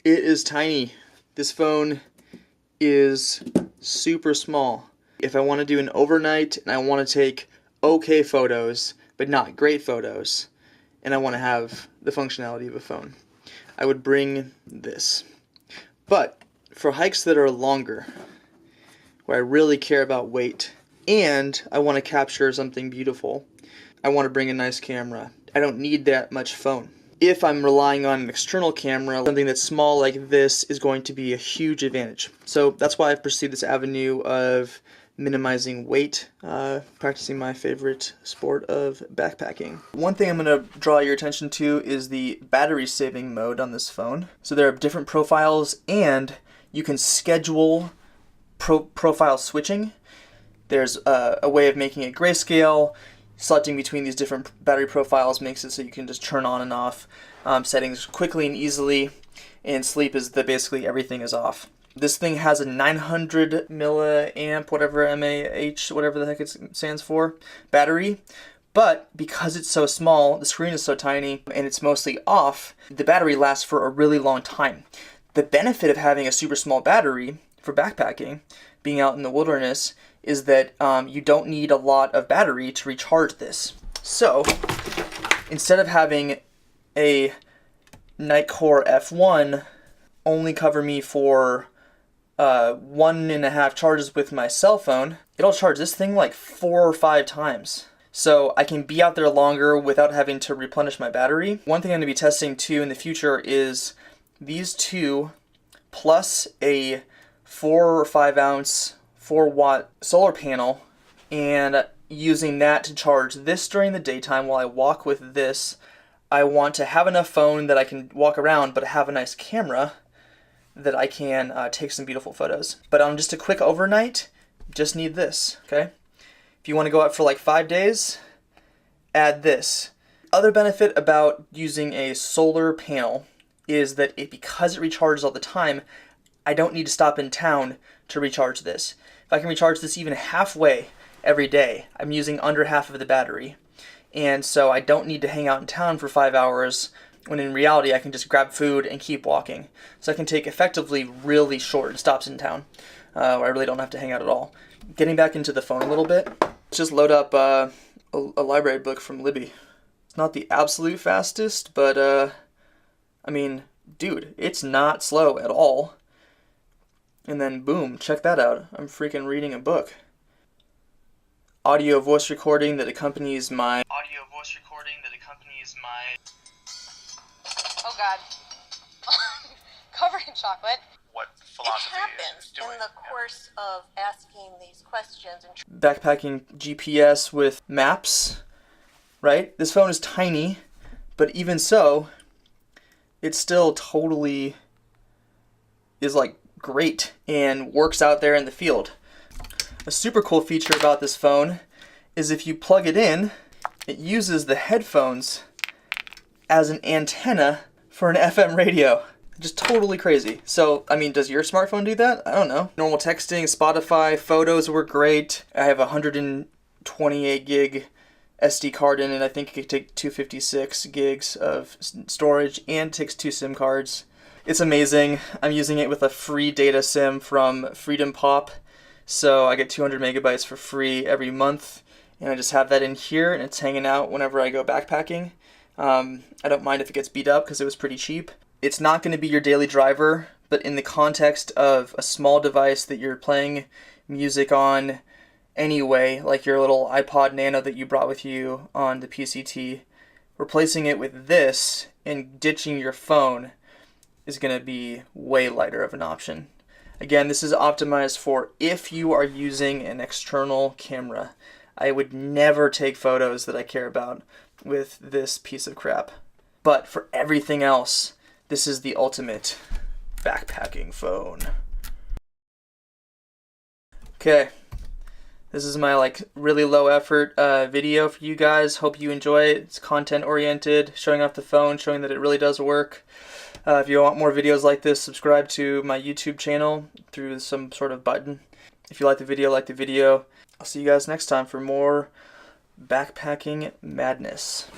It is tiny. This phone is super small. If I want to do an overnight and I want to take okay photos, but not great photos, and I want to have the functionality of a phone, I would bring this. But for hikes that are longer, where I really care about weight, and I want to capture something beautiful, I want to bring a nice camera. I don't need that much phone. If I'm relying on an external camera, something that's small like this is going to be a huge advantage. So that's why I've pursued this avenue of minimizing weight, practicing my favorite sport of backpacking. One thing I'm going to draw your attention to is the battery saving mode on this phone. So there are different profiles and you can schedule profile switching. There's a way of making it grayscale. Selecting between these different battery profiles makes it so you can just turn on and off settings quickly and easily, and sleep is that basically everything is off. This thing has a 900 milliamp, whatever, mAh, whatever the heck it stands for, battery, but because it's so small, the screen is so tiny, and it's mostly off, the battery lasts for a really long time. The benefit of having a super small battery for backpacking, being out in the wilderness, is that you don't need a lot of battery to recharge this. So instead of having a nitecore F1 only cover me for 1.5 charges with my cell phone, it'll charge this thing like 4 or 5 times. So I can be out there longer without having to replenish my battery. One thing I'm going to be testing too in the future is these two plus a 4 or 5 ounce 4-watt solar panel, and using that to charge this during the daytime while I walk with this. I want to have enough phone that I can walk around, but have a nice camera that I can take some beautiful photos. But on just a quick overnight, just need this, okay? If you want to go out for like 5 days, add this. Other benefit about using a solar panel is that because it recharges all the time, I don't need to stop in town to recharge this. If I can recharge this even halfway every day, I'm using under half of the battery. And so I don't need to hang out in town for 5 hours, when in reality I can just grab food and keep walking. So I can take effectively really short stops in town, where I really don't have to hang out at all. Getting back into the phone a little bit, let's just load up a library book from Libby. It's not the absolute fastest, but I mean, dude, it's not slow at all. And then boom, check that out. I'm freaking reading a book. Audio voice recording that accompanies my... Oh God. Covered in chocolate. What philosophy it happens is doing. in the course of asking these questions. And backpacking GPS with maps, right? This phone is tiny, but even so, it still totally is like great and works out there in the field. A super cool feature about this phone is if you plug it in, it uses the headphones as an antenna for an FM radio. Just totally crazy. So, I mean, does your smartphone do that? I don't know. Normal texting, Spotify, photos work great. I have a 128 gig SD card in it. I think it could take 256 gigs of storage and takes 2 SIM cards. It's amazing. I'm using it with a free data SIM from Freedom Pop. So I get 200 megabytes for free every month. And I just have that in here and it's hanging out whenever I go backpacking. I don't mind if it gets beat up because it was pretty cheap. It's not going to be your daily driver, but in the context of a small device that you're playing music on anyway, like your little iPod Nano that you brought with you on the PCT, replacing it with this and ditching your phone is going to be way lighter of an option. Again, this is optimized for if you are using an external camera. I would never take photos that I care about with this piece of crap. But for everything else, this is the ultimate backpacking phone. Okay, this is my like really low effort video for you guys. Hope you enjoy it. It's content oriented, showing off the phone, showing that it really does work. If you want more videos like this, subscribe to my YouTube channel through some sort of button. If you like the video, I'll see you guys next time for more backpacking madness.